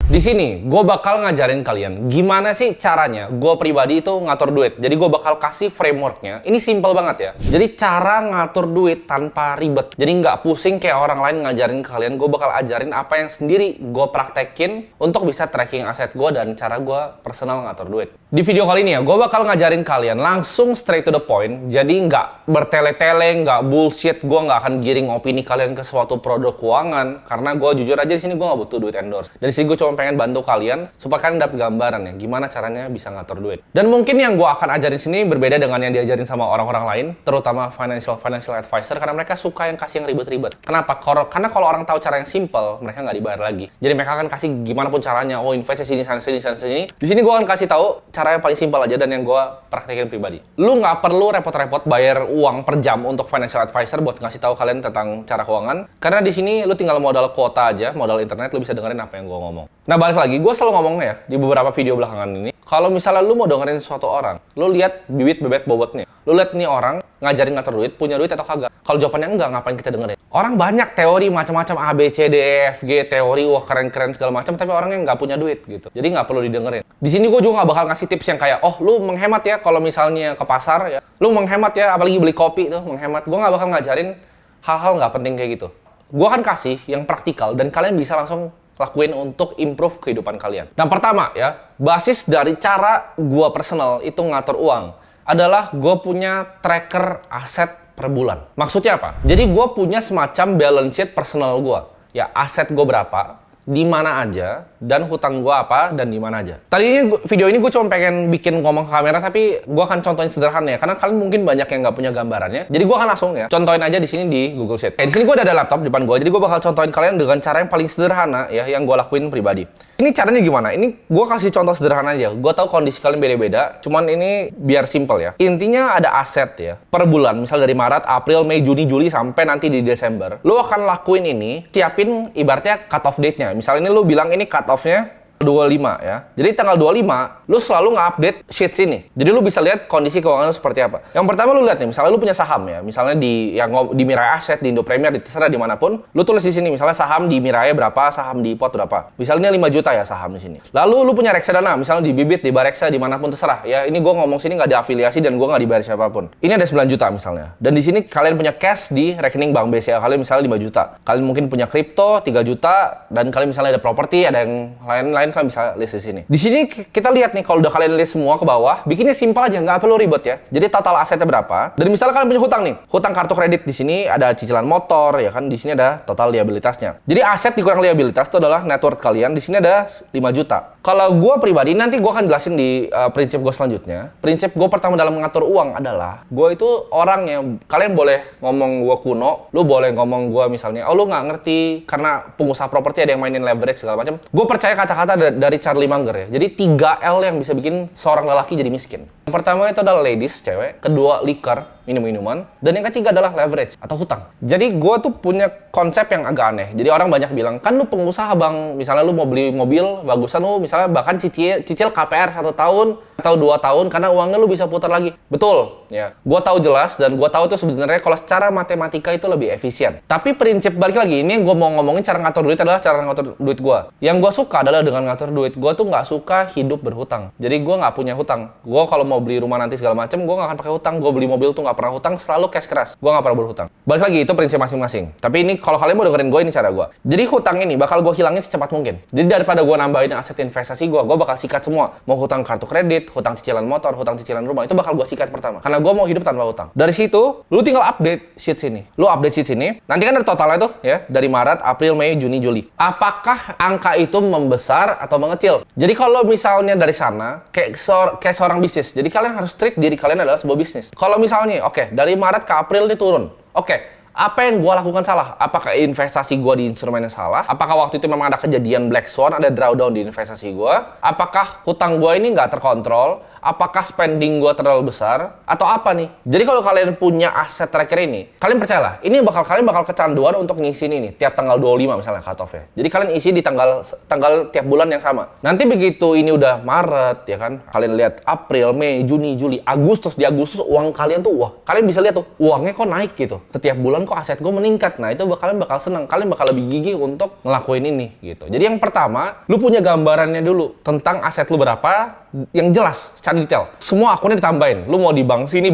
Di sini, gue bakal ngajarin kalian gimana sih caranya gue pribadi itu ngatur duit. Jadi gue bakal kasih frameworknya. Ini simple banget ya. Jadi cara ngatur duit tanpa ribet. Jadi nggak pusing kayak orang lain ngajarin ke kalian. Gue bakal ajarin apa yang sendiri gue praktekin untuk bisa tracking aset gue dan cara gue personal ngatur duit. Di video kali ini ya, gue bakal ngajarin kalian langsung straight to the point. Jadi nggak bertele-tele, nggak bullshit. Gue nggak akan giring opini kalian ke suatu produk keuangan. Karena gue jujur aja di sini gue nggak butuh duit endorse. Dan di sini gue cuma pengen bantu kalian supaya kalian dapat gambaran ya gimana caranya bisa ngatur duit. Dan mungkin yang gue akan ajarin sini berbeda dengan yang diajarin sama orang-orang lain, terutama financial advisor, karena mereka suka yang kasih yang ribet-ribet. Kenapa? Karena kalau orang tahu cara yang simple, mereka nggak dibayar lagi. Jadi mereka akan kasih gimana pun caranya. Oh, investasi sini, sana sini, sana sini. Di sini gue akan kasih tahu cara yang paling simpel aja dan yang gue praktekin pribadi. Lu nggak perlu repot-repot bayar uang per jam untuk financial advisor buat ngasih tahu kalian tentang cara keuangan. Karena di sini lu tinggal modal kuota aja, modal internet, lu bisa dengerin apa yang gue ngomong. Nah, balik lagi, gue selalu ngomongnya ya, di beberapa video belakangan ini, kalau misalnya lu mau dengerin suatu orang, lu lihat bibit bebet bobotnya. Lu lihat nih orang ngajarin ngatur duit, punya duit atau kagak. Kalau jawabannya enggak, ngapain kita dengerin? Orang banyak teori macam-macam A, B, C, D, E, F, G, teori, wah keren-keren segala macam, tapi orangnya nggak punya duit gitu. Jadi nggak perlu didengerin. Di sini gue juga nggak bakal ngasih tips yang kayak, oh lu menghemat ya kalau misalnya ke pasar ya. Lu menghemat ya, apalagi beli kopi tuh, menghemat. Gue nggak bakal ngajarin hal-hal nggak penting kayak gitu. Gue akan kasih yang praktikal dan kalian bisa langsung lakuin untuk improve kehidupan kalian. Yang pertama ya, basis dari cara gue personal itu ngatur uang adalah gue punya tracker aset per bulan. Maksudnya apa? Jadi gue punya semacam balance sheet personal gue. Ya, aset gue berapa, di mana aja, dan hutang gue apa, dan di mana aja. Tadinya video ini gue cuma pengen bikin ngomong ke kamera, tapi gue akan contohin sederhana ya, karena kalian mungkin banyak yang nggak punya gambarannya. Jadi gue akan langsung ya, contohin aja di sini di Google Sheet. Di sini gue udah ada laptop di depan gue, jadi gue bakal contohin kalian dengan cara yang paling sederhana ya, yang gue lakuin pribadi. Ini caranya gimana? Ini gue kasih contoh sederhana aja. Gue tahu kondisi kalian beda-beda, cuman ini biar simple ya. Intinya ada aset ya, per bulan, misal dari Maret, April, Mei, Juni, Juli, sampai nanti di Desember. Lo akan lakuin ini, siapin ibaratnya cut off date-nya. Misalnya ini lo bilang ini cut off-nya 25 ya. Jadi tanggal 25 lu selalu nge-update sheets ini. Jadi lu bisa lihat kondisi keuangan lu seperti apa. Yang pertama lu lihat nih, misalnya lu punya saham ya. Misalnya di Mirai Asset, di Indo Premier, di terserah dimanapun. Lu tulis di sini misalnya saham di Mirai berapa, saham di Pot berapa. Misalnya 5 juta ya saham di sini. Lalu lu punya reksadana, misalnya di Bibit, di Bareksa, dimanapun terserah ya. Ini gua ngomong sini nggak diafiliasi dan gua nggak dibayar siapapun. Ini ada 9 juta misalnya. Dan di sini kalian punya cash di rekening Bank BCA kalian misalnya 5 juta. Kalian mungkin punya kripto 3 juta dan kalian misalnya ada properti, ada yang lain-lain kalian bisa list di sini. Di sini kita lihat nih kalau udah kalian list semua ke bawah, bikinnya simpel aja, nggak perlu ribet ya. Jadi total asetnya berapa? Dan misalnya kalian punya hutang nih, hutang kartu kredit di sini ada cicilan motor ya kan, di sini ada total liabilitasnya. Jadi aset dikurang liabilitas itu adalah net worth kalian. Di sini ada 5 juta. Kalau gue pribadi nanti gue akan jelasin di prinsip gue selanjutnya. Prinsip gue pertama dalam mengatur uang adalah gue itu orang yang kalian boleh ngomong gue kuno, lu boleh ngomong gue misalnya, oh lu nggak ngerti karena pengusaha properti ada yang mainin leverage segala macam. Gue percaya kata-kata dari Charlie Munger ya. Jadi 3L yang bisa bikin seorang lelaki jadi miskin. Yang pertama itu adalah ladies, cewek. Kedua, liquor, minum-minuman. Dan yang ketiga adalah leverage atau hutang. Jadi gue tuh punya konsep yang agak aneh. Jadi orang banyak bilang, kan lu pengusaha bang, misalnya lu mau beli mobil, bagusan lu misalnya bahkan cicil KPR 1 tahun atau 2 tahun karena uangnya lu bisa putar lagi. Betul, ya. Gue tahu jelas dan gue tahu tuh sebenarnya kalau secara matematika itu lebih efisien. Tapi prinsip balik lagi, ini yang gue mau ngomongin cara ngatur duit adalah cara ngatur duit gue. Yang gue suka adalah dengan ngatur duit, gue tuh nggak suka hidup berhutang. Jadi gue nggak punya hutang. Gue kalau mau beli rumah nanti segala macem, gue nggak akan pakai hutang. Gue beli mobil tuh nggak pernah hutang, selalu cash keras. Gue nggak pernah berhutang. Balik lagi, itu prinsip masing-masing. Tapi ini kalau kalian mau dengerin gue, ini cara gue. Jadi hutang ini bakal gue hilangin secepat mungkin. Jadi daripada gue nambahin aset investasi gue bakal sikat semua. Mau hutang kartu kredit, hutang cicilan motor, hutang cicilan rumah, itu bakal gue sikat pertama. Karena gue mau hidup tanpa hutang. Dari situ, lu tinggal update sheet sini. Lu update sheet sini, nanti kan ada totalnya tuh ya, dari Maret, April, Mei, Juni, Juli. Apakah angka itu membesar atau mengecil? Jadi kalau misalnya dari sana, kayak seorang bisnis, jadi kalian harus treat diri kalian adalah sebuah bisnis. Kalau misalnya, oke, dari Maret ke April ini turun. Oke, apa yang gue lakukan salah? Apakah investasi gue di instrumennya salah? Apakah waktu itu memang ada kejadian black swan, ada drawdown di investasi gue? Apakah hutang gue ini nggak terkontrol? Apakah spending gue terlalu besar? Atau apa nih? Jadi kalau kalian punya aset tracker ini, kalian percayalah, ini kalian bakal kecanduan untuk ngisi ini tiap tanggal 25 misalnya cut off ya. Jadi kalian isi di tanggal tiap bulan yang sama. Nanti begitu ini udah Maret ya kan, kalian lihat April, Mei, Juni, Juli, Agustus. Di Agustus uang kalian tuh, wah, kalian bisa lihat tuh, uangnya kok naik gitu. Setiap bulan kok aset gue meningkat. Nah, itu kalian bakal senang, kalian bakal lebih gigih untuk ngelakuin ini gitu. Jadi yang pertama, lu punya gambarannya dulu tentang aset lu berapa yang jelas secara detail. Semua akunnya ditambahin. Lu mau di bank sini,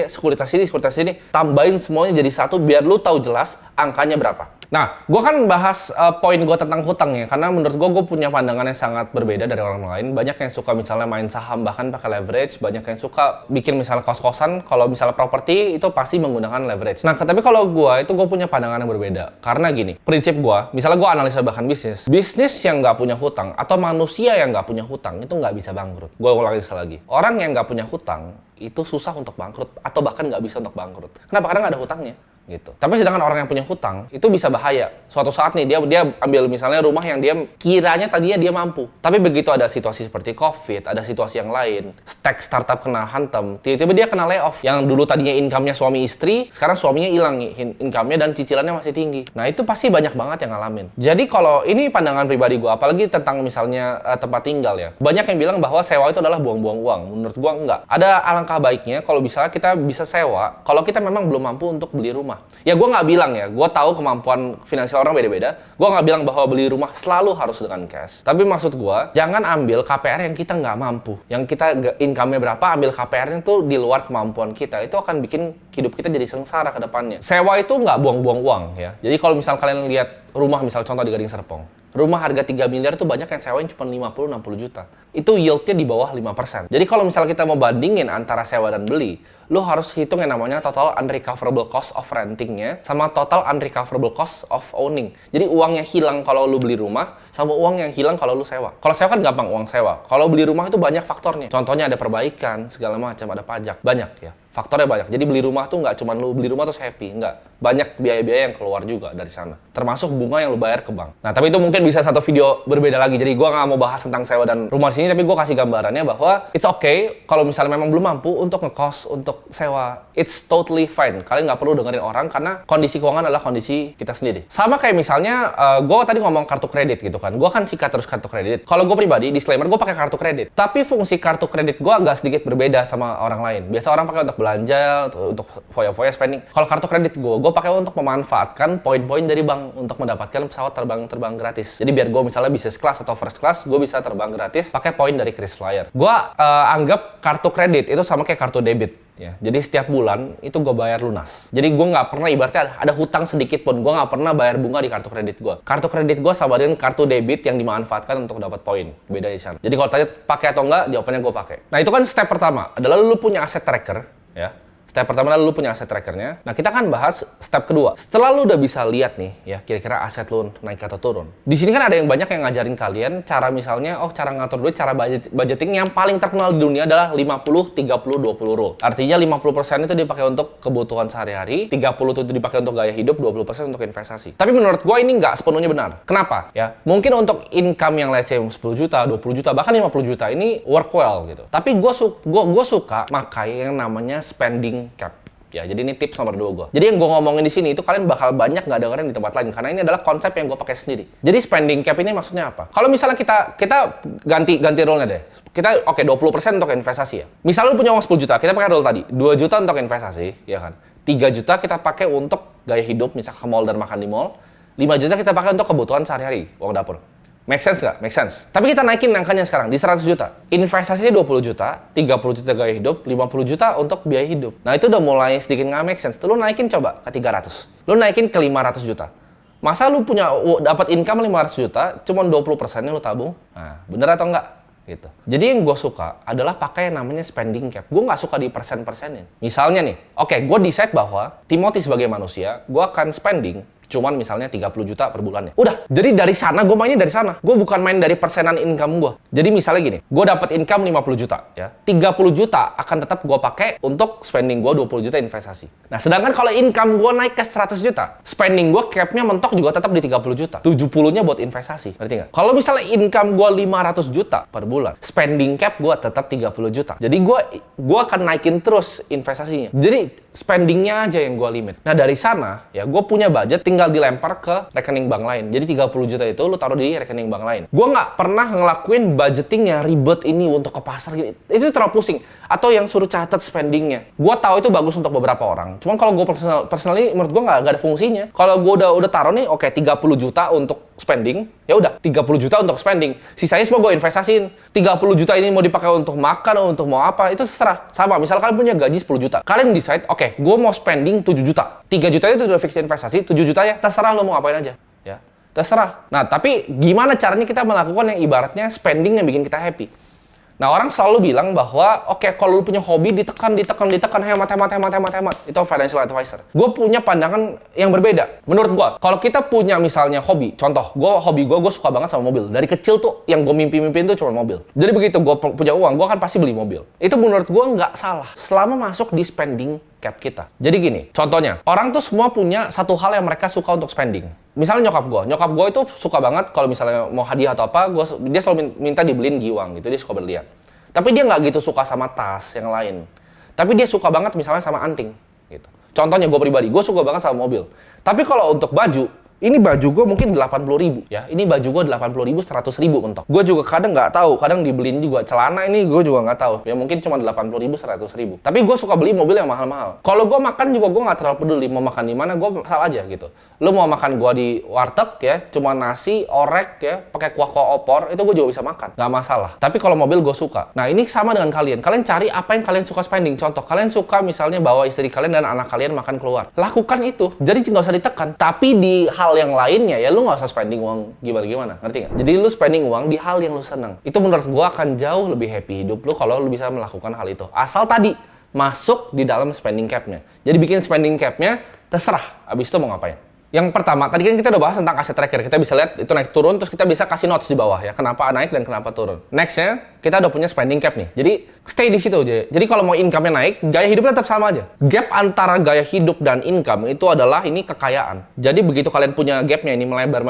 sekuritas sini, tambahin semuanya jadi satu biar lu tahu jelas angkanya berapa. Nah, gue kan bahas poin gue tentang hutang ya, karena menurut gue punya pandangan yang sangat berbeda dari orang lain. Banyak yang suka misalnya main saham bahkan pakai leverage, banyak yang suka bikin misalnya kos-kosan, kalau misalnya properti itu pasti menggunakan leverage. Nah, tapi kalau gue punya pandangan yang berbeda. Karena gini, prinsip gue, misalnya gue analisa bahkan bisnis yang nggak punya hutang atau manusia yang nggak punya hutang itu nggak bisa bangkrut. Gue ulangin sekali lagi, orang yang nggak punya hutang itu susah untuk bangkrut atau bahkan nggak bisa untuk bangkrut. Kenapa? Karena nggak ada hutangnya. Gitu. Tapi sedangkan orang yang punya hutang itu bisa bahaya. Suatu saat nih dia ambil misalnya rumah yang dia kiranya tadinya dia mampu. Tapi begitu ada situasi seperti COVID, ada situasi yang lain, startup kena hantam, tiba-tiba dia kena layoff. Yang dulu tadinya income-nya suami istri, sekarang suaminya hilang income-nya dan cicilannya masih tinggi. Nah, itu pasti banyak banget yang ngalamin. Jadi kalau ini pandangan pribadi gue, apalagi tentang misalnya tempat tinggal ya. Banyak yang bilang bahwa sewa itu adalah buang-buang uang. Menurut gue enggak. Ada alangkah baiknya kalau misalnya kita bisa sewa kalau kita memang belum mampu untuk beli rumah. Ya gue nggak bilang ya, gue tahu kemampuan finansial orang beda-beda. Gue nggak bilang bahwa beli rumah selalu harus dengan cash. Tapi maksud gue, jangan ambil KPR yang kita nggak mampu. Yang kita income-nya berapa, ambil KPR-nya tuh di luar kemampuan kita. Itu akan bikin hidup kita jadi sengsara ke depannya. Sewa itu nggak buang-buang uang ya. Jadi kalau misal kalian lihat rumah, misal contoh di Gading Serpong. Rumah harga 3 miliar itu banyak yang sewain cuma 50-60 juta. Itu yield-nya di bawah 5%. Jadi kalau misalnya kita mau bandingin antara sewa dan beli, lo harus hitung yang namanya total unrecoverable cost of renting-nya sama total unrecoverable cost of owning. Jadi uang yang hilang kalau lo beli rumah sama uang yang hilang kalau lo sewa. Kalau sewa kan gampang, uang sewa. Kalau beli rumah itu banyak faktornya. Contohnya ada perbaikan, segala macam, ada pajak. Banyak ya. Faktornya banyak. Jadi beli rumah tuh nggak cuma lu beli rumah terus happy. Nggak. Banyak biaya-biaya yang keluar juga dari sana. Termasuk bunga yang lu bayar ke bank. Nah, tapi itu mungkin bisa satu video berbeda lagi. Jadi gue nggak mau bahas tentang sewa dan rumah di sini, tapi gue kasih gambarannya bahwa it's okay kalau misalnya memang belum mampu untuk ngekos, untuk sewa. It's totally fine. Kalian nggak perlu dengerin orang karena kondisi keuangan adalah kondisi kita sendiri. Sama kayak misalnya, gue tadi ngomong kartu kredit gitu kan. Gue kan sikat terus kartu kredit. Kalau gue pribadi, disclaimer, gue pakai kartu kredit. Tapi fungsi kartu kredit gue agak sedikit berbeda sama orang lain. Biasa orang pakai untuk belanja, untuk foya-foya spending. Kalau kartu kredit gue pakai untuk memanfaatkan poin-poin dari bank untuk mendapatkan pesawat terbang gratis. Jadi biar gue misalnya business class atau first class, gue bisa terbang gratis pakai poin dari KrisFlyer. Gue anggap kartu kredit itu sama kayak kartu debit. Ya, jadi setiap bulan itu gue bayar lunas. Jadi gue nggak pernah, ibaratnya ada hutang sedikit pun, gue nggak pernah bayar bunga di kartu kredit gue. Kartu kredit gue sama dengan kartu debit yang dimanfaatkan untuk dapat poin. Beda di sana. Jadi kalau tanya pakai atau enggak, jawabannya gue pakai. Nah, itu kan step pertama adalah lu punya aset tracker, ya. Step pertama lu punya aset trackernya. Nah, kita kan bahas step kedua. Setelah lu udah bisa lihat nih, ya kira-kira aset lu naik atau turun. Di sini kan ada yang banyak yang ngajarin kalian cara misalnya, cara ngatur duit, cara budgeting yang paling terkenal di dunia adalah 50-30-20 rule. Artinya 50% itu dipakai untuk kebutuhan sehari-hari, 30% itu dipakai untuk gaya hidup, 20% untuk investasi. Tapi menurut gua ini nggak sepenuhnya benar. Kenapa? Ya, mungkin untuk income yang let's say 10 juta, 20 juta, bahkan 50 juta ini work well gitu. Tapi gua suka pakai yang namanya spending cap. Ya, jadi ini tips nomor 2 gue. Jadi yang gue ngomongin di sini itu kalian bakal banyak nggak dengerin di tempat lain karena ini adalah konsep yang gue pakai sendiri. Jadi spending cap ini maksudnya apa? Kalau misalnya kita ganti rule-nya deh. Kita 20% untuk investasi ya. Misalnya lu punya uang 10 juta, kita pakai rule tadi. 2 juta untuk investasi, ya kan? 3 juta kita pakai untuk gaya hidup, misal ke mall dan makan di mall. 5 juta kita pakai untuk kebutuhan sehari-hari, uang dapur. Make sense nggak? Make sense. Tapi kita naikin angkanya sekarang di 100 juta. Investasinya 20 juta, 30 juta gaya hidup, 50 juta untuk biaya hidup. Nah, itu udah mulai sedikit nggak make sense. Lu naikin coba ke 300. Lu naikin ke 500 juta. Masa lu punya dapat income 500 juta, cuma 20%-nya lu tabung? Nah, bener atau enggak? Gitu. Jadi yang gue suka adalah pakai yang namanya spending cap. Gue nggak suka di persen-persenin. Misalnya nih, gue decide bahwa Timothy sebagai manusia, gue akan spending cuman misalnya 30 juta per bulannya. Udah, jadi dari sana gue mainnya dari sana. Gue bukan main dari persenan income gue. Jadi misalnya gini, gue dapat income 50 juta ya. 30 juta akan tetap gue pakai untuk spending gue 20 juta investasi. Nah, sedangkan kalau income gue naik ke 100 juta, spending gue capnya mentok juga tetap di 30 juta. 70-nya buat investasi. Ngerti nggak? Kalau misalnya income gue 500 juta per bulan, spending cap gue tetap 30 juta. Jadi gue akan naikin terus investasinya. Jadi spendingnya aja yang gue limit. Nah, dari sana ya gue punya budget, tinggal dilempar ke rekening bank lain. Jadi 30 juta itu lu taruh di rekening bank lain. Gue nggak pernah ngelakuin budgeting yang ribet ini untuk ke pasar gitu. Itu terlalu pusing. Atau yang suruh catat spendingnya. Gue tahu itu bagus untuk beberapa orang. Cuman kalau gue personally menurut gue nggak ada fungsinya. Kalau gue udah taruh nih, oke 30 juta untuk spending, ya udah 30 juta untuk spending. Sisanya semua gue investasiin. 30 juta ini mau dipakai untuk makan, untuk mau apa, itu terserah. Sama, misal kalian punya gaji 10 juta. Kalian decide, oke, gue mau spending 7 juta. 3 juta itu udah fix investasi, 7 juta ya terserah lo mau ngapain aja. Ya, terserah. Nah, tapi gimana caranya kita melakukan yang ibaratnya spending yang bikin kita happy? Nah, orang selalu bilang bahwa, oke, kalau lu punya hobi, ditekan, hemat. Itu financial advisor. Gue punya pandangan yang berbeda. Menurut gue, kalau kita punya misalnya hobi, contoh, hobi gue suka banget sama mobil. Dari kecil tuh, yang gue mimpi-mimpiin tuh cuma mobil. Jadi begitu gue punya uang, gue akan pasti beli mobil. Itu menurut gue nggak salah, selama masuk di spending cap kita. Jadi gini, contohnya, orang tuh semua punya satu hal yang mereka suka untuk spending. Misalnya nyokap gue itu suka banget kalau misalnya mau hadiah atau apa, dia selalu minta dibeliin giwang gitu, dia suka berlian. Tapi dia nggak gitu suka sama tas yang lain. Tapi dia suka banget misalnya sama anting gitu. Contohnya gue pribadi, gue suka banget sama mobil. Tapi kalau untuk baju, ini baju gue mungkin 80.000 ya. Ini baju gue 80.000, 100.000 mentok. Gue juga kadang nggak tahu, kadang dibeliin juga celana ini gue juga nggak tahu. Ya mungkin cuma 80.000, 100.000. Tapi gue suka beli mobil yang mahal-mahal. Kalau gue makan juga gue nggak terlalu peduli mau makan di mana, gue asal aja gitu. Lu mau makan gue di warteg ya, cuma nasi, orek ya, pakai kuah opor, itu gue juga bisa makan, nggak masalah. Tapi kalau mobil gue suka. Nah ini sama dengan kalian. Kalian cari apa yang kalian suka spending. Contoh, kalian suka misalnya bawa istri kalian dan anak kalian makan keluar. Lakukan itu. Jadi nggak usah ditekan. Tapi di hal yang lainnya ya lu nggak usah spending uang gimana, ngerti nggak? Jadi lu spending uang di hal yang lu seneng. Itu menurut gua akan jauh lebih happy hidup lu kalau lu bisa melakukan hal itu. Asal tadi masuk di dalam spending cap-nya. Jadi bikin spending cap-nya terserah. Abis itu mau ngapain? Yang pertama, tadi kan kita udah bahas tentang aset tracker. Kita bisa lihat itu naik turun, terus kita bisa kasih notes di bawah ya. Kenapa naik dan kenapa turun. Next-nya, kita udah punya spending cap nih. Jadi, stay di situ aja. Jadi, kalau mau income-nya naik, gaya hidupnya tetap sama aja. Gap antara gaya hidup dan income itu adalah ini kekayaan. Jadi, begitu kalian punya gap-nya ini melebar,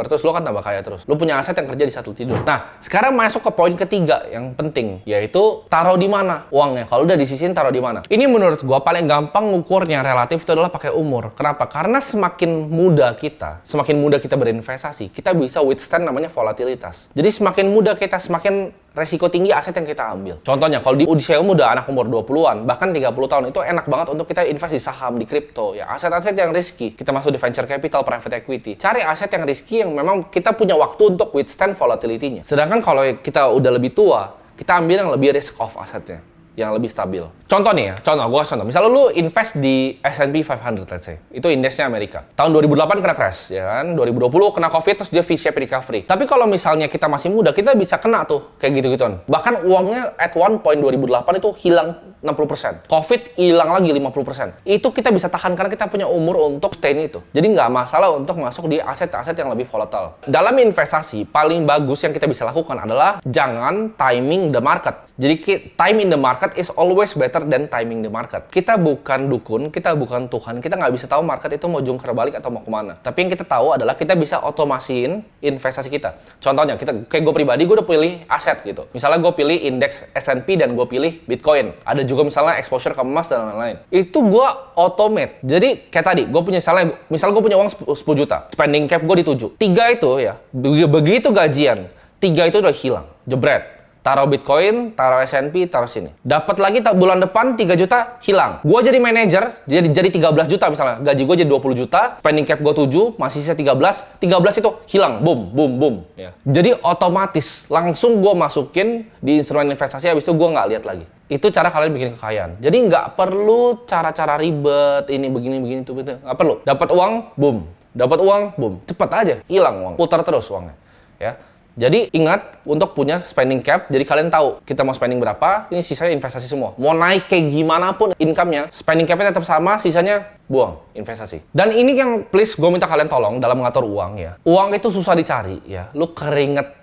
terus lo kan tambah kaya terus. Lo punya aset yang kerja di satu tidur. Nah, sekarang masuk ke poin ketiga yang penting, yaitu taruh di mana uangnya. Kalau udah disisihin, taruh di mana. Ini menurut gua paling gampang ngukurnya relatif itu adalah pakai umur. Kenapa? Karena semakin muda kita berinvestasi, kita bisa withstand namanya volatilitas. Jadi semakin muda kita, semakin resiko tinggi aset yang kita ambil. Contohnya, kalau di usia muda, anak umur 20-an, bahkan 30 tahun, itu enak banget untuk kita invest di saham, di kripto, ya aset-aset yang risky. Kita masuk di venture capital, private equity. Cari aset yang risky yang memang kita punya waktu untuk withstand volatility-nya. Sedangkan kalau kita udah lebih tua, kita ambil yang lebih risk off asetnya, yang lebih stabil. Contoh nih ya, gue contoh. Misalnya lu invest di S&P 500, let's say. Itu indeksnya Amerika. Tahun 2008 kena crash, ya kan? 2020 kena COVID, terus dia V-shape recovery. Tapi kalau misalnya kita masih muda, kita bisa kena tuh, kayak gitu-gituan. Bahkan uangnya at one point 2008 itu hilang 60%. COVID hilang lagi 50%. Itu kita bisa tahan karena kita punya umur untuk stay itu. Jadi nggak masalah untuk masuk di aset-aset yang lebih volatile. Dalam investasi, paling bagus yang kita bisa lakukan adalah jangan timing the market. Jadi time in the market is always better than timing the market. Kita bukan dukun, kita bukan Tuhan, kita nggak bisa tahu market itu mau jungkir balik atau mau kemana. Tapi yang kita tahu adalah kita bisa otomasiin investasi kita. Contohnya, kayak gue pribadi, gue udah pilih aset gitu. Misalnya gue pilih indeks S&P dan gue pilih Bitcoin. Ada juga misalnya exposure ke emas dan lain-lain. Itu gue automate. Jadi kayak tadi, gue punya misalnya gue punya uang 10 juta. Spending cap gue di 7. 3 itu ya, begitu gajian, 3 itu udah hilang. Jebret. Taruh Bitcoin, taruh S&P, taruh sini. Dapat lagi bulan depan 3 juta, hilang. Gue jadi manajer, jadi 13 juta misalnya. Gaji gue jadi 20 juta, spending cap gue 7, masih sisa 13. 13 itu hilang, boom. Ya. Jadi otomatis, langsung gue masukin di instrumen investasi, habis itu gue nggak lihat lagi. Itu cara kalian bikin kekayaan. Jadi nggak perlu cara-cara ribet, ini begini, itu. Nggak perlu. Dapat uang, boom. Dapat uang, boom. Cepet aja, hilang uang. Putar terus uangnya. Ya. Jadi ingat untuk punya spending cap, jadi kalian tahu kita mau spending berapa, ini sisanya investasi semua. Mau naik kayak gimana pun income-nya, spending cap-nya tetap sama, sisanya buang, investasi. Dan ini yang please gue minta kalian tolong dalam mengatur uang ya. Uang itu susah dicari ya, lu keringet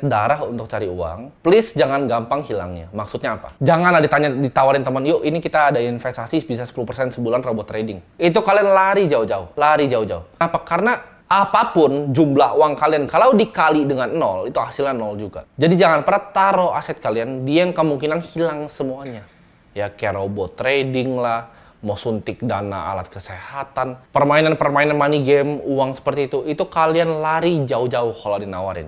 darah untuk cari uang. Please jangan gampang hilangnya. Maksudnya apa? Jangan ditawarin teman, yuk ini kita ada investasi bisa 10% sebulan robot trading. Itu kalian lari jauh-jauh. Kenapa? Karena apapun jumlah uang kalian, kalau dikali dengan 0, itu hasilnya 0 juga. Jadi jangan pernah taruh aset kalian di yang kemungkinan hilang semuanya. Ya kayak robot trading lah, mau suntik dana alat kesehatan, permainan-permainan money game, uang seperti itu kalian lari jauh-jauh kalau dinawarin.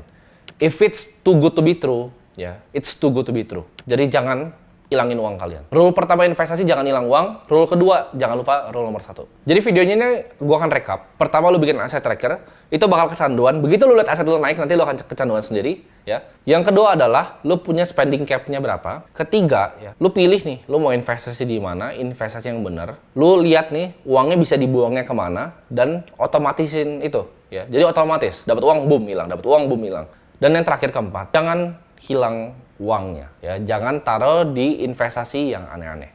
If it's too good to be true, ya, it's too good to be true. Jadi jangan ilangin uang kalian. Rule pertama investasi, jangan hilang uang. Rule kedua, jangan lupa rule nomor 1. Jadi videonya ini gue akan rekap. Pertama, lu bikin aset tracker, itu bakal kecanduan. Begitu lu lihat aset lu naik, nanti lu akan kecanduan sendiri. Ya. Yang kedua adalah, lu punya spending cap-nya berapa. Ketiga, ya, lu pilih nih, lu mau investasi di mana, investasi yang benar. Lu lihat nih, uangnya bisa dibuangnya kemana, dan otomatisin itu. Ya. Jadi otomatis, dapat uang, boom, hilang. Dapat uang, boom, hilang. Dan yang terakhir keempat, jangan hilang uangnya, ya. Jangan taruh di investasi yang aneh-aneh.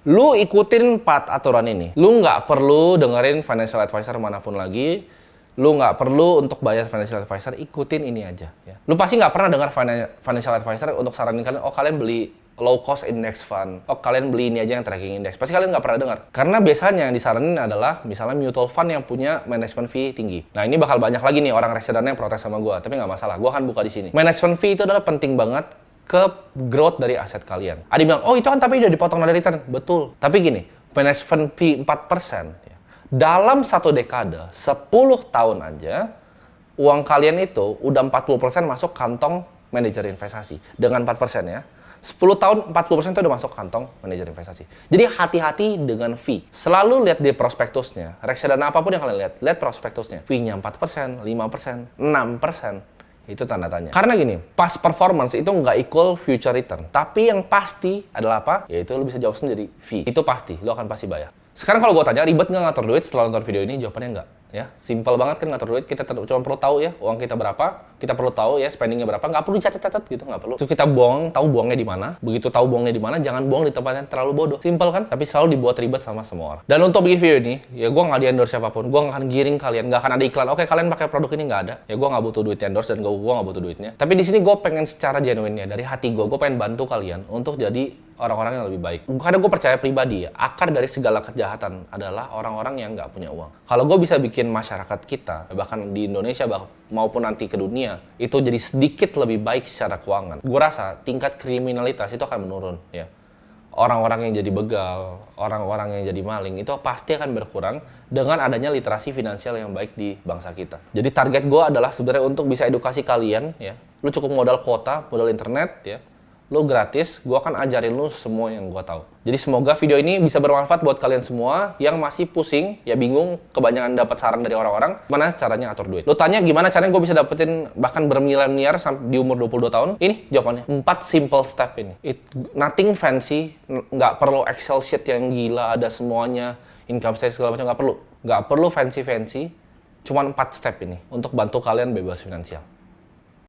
Lu ikutin 4 aturan ini. Lu nggak perlu dengerin financial advisor manapun lagi. Lu nggak perlu untuk bayar financial advisor, ikutin ini aja. Ya. Lu pasti nggak pernah dengar financial advisor untuk saranin kalian, oh kalian beli low cost index fund, oh kalian beli ini aja yang tracking index. Pasti kalian nggak pernah dengar. Karena biasanya yang disaranin adalah misalnya mutual fund yang punya management fee tinggi. Nah ini bakal banyak lagi nih orang reksadana yang protes sama gua, tapi nggak masalah, gua akan buka di sini. Management fee itu adalah penting banget ke growth dari aset kalian. Adi bilang, oh itu kan tapi udah dipotong dari return. Betul. Tapi gini, management fee 4%. Ya. Dalam 1 dekade, 10 tahun aja, uang kalian itu udah 40% masuk kantong manajer investasi. Dengan 4% ya. 10 tahun, 40% itu udah masuk kantong manajer investasi. Jadi hati-hati dengan fee. Selalu lihat di prospektusnya. Reksadana apapun yang kalian lihat prospektusnya. Fee-nya 4%, 5%, 6%. Itu tanda tanya. Karena gini, past performance itu nggak equal future return. Tapi yang pasti adalah apa? Yaitu lu bisa jawab sendiri, fee. Itu pasti, lu akan pasti bayar. Sekarang kalau gue tanya, ribet nggak ngatur duit setelah nonton video ini? Jawabannya nggak. Ya, simple banget kan ngatur duit. Kita cuma perlu tahu ya uang kita berapa, kita perlu tahu ya spendingnya berapa. Nggak perlu catat-catat gitu, nggak perlu. Terus kita buang, tahu buangnya di mana. Begitu tahu buangnya di mana, jangan buang di tempat yang terlalu bodoh. Simple kan? Tapi selalu dibuat ribet sama semua orang. Dan untuk bikin video ini, ya gue nggak di-endorse siapapun. Gue nggak akan giring kalian, nggak akan ada iklan. Oke, kalian pakai produk ini, nggak ada. Ya gue nggak butuh duit endorse dan gue nggak butuh duitnya. Tapi di sini gue pengen secara genuine ya dari hati gue pengen bantu kalian untuk jadi orang-orang yang lebih baik. Karena gue percaya pribadi ya, akar dari segala kejahatan adalah orang-orang yang nggak punya uang. Kalau gue bisa bikin masyarakat kita, bahkan di Indonesia maupun nanti ke dunia, itu jadi sedikit lebih baik secara keuangan, gue rasa tingkat kriminalitas itu akan menurun. Ya. Orang-orang yang jadi begal, orang-orang yang jadi maling, itu pasti akan berkurang dengan adanya literasi finansial yang baik di bangsa kita. Jadi target gue adalah sebenarnya untuk bisa edukasi kalian, ya. Lu cukup modal kuota, modal internet, ya. Lu gratis, gue akan ajarin lu semua yang gue tahu. Jadi semoga video ini bisa bermanfaat buat kalian semua yang masih pusing, ya bingung, kebanyakan dapat saran dari orang-orang, mana caranya atur duit. Lu tanya gimana caranya gue bisa dapetin bahkan bermiliar-miliar di umur 22 tahun? Ini jawabannya, 4 simple step ini. Nothing fancy, nggak perlu Excel sheet yang gila, ada semuanya, income statement segala macam, nggak perlu. Nggak perlu fancy-fancy, cuma 4 step ini untuk bantu kalian bebas finansial.